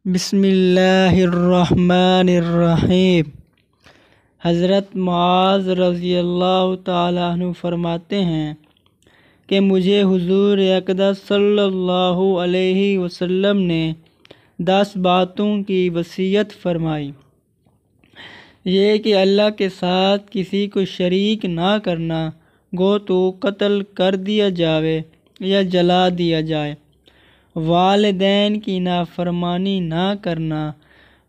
بسم اللہ الرحمن الرحیم۔ حضرت معاذ رضی اللہ تعالیٰ عنہ فرماتے ہیں کہ مجھے حضور اقدس صلی اللہ علیہ وسلم نے 10 باتوں کی وصیت فرمائی۔ یہ کہ اللہ کے ساتھ کسی کو شریک نہ کرنا، گو تو قتل کر دیا جاوے یا جلا دیا جائے۔ والدین کی نافرمانی نہ کرنا،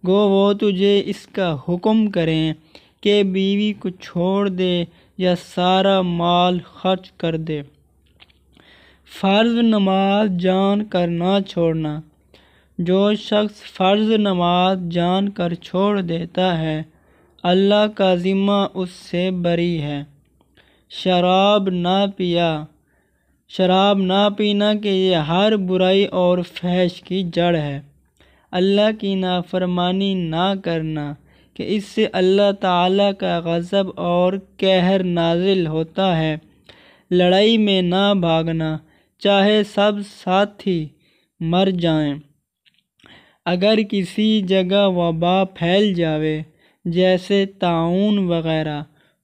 گو وہ تجھے اس کا حکم کریں کہ بیوی کو چھوڑ دے یا سارا مال خرچ کر دے۔ فرض نماز جان کر نہ چھوڑنا، جو شخص فرض نماز جان کر چھوڑ دیتا ہے اللہ کا ذمہ اس سے بری ہے۔ شراب نہ پینا کہ یہ ہر برائی اور فحش کی جڑ ہے۔ اللہ کی نافرمانی نہ کرنا کہ اس سے اللہ تعالیٰ کا غضب اور قہر نازل ہوتا ہے۔ لڑائی میں نہ بھاگنا چاہے سب ساتھی مر جائیں۔ اگر کسی جگہ وبا پھیل جاوے جیسے طاعون وغیرہ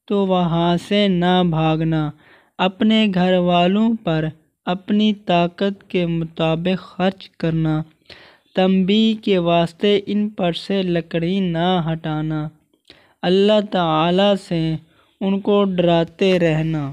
تو وہاں سے نہ بھاگنا۔ اپنے گھر والوں پر اپنی طاقت کے مطابق خرچ کرنا۔ تنبیہ کے واسطے ان پر سے لکڑی نہ ہٹانا۔ اللہ تعالیٰ سے ان کو ڈراتے رہنا۔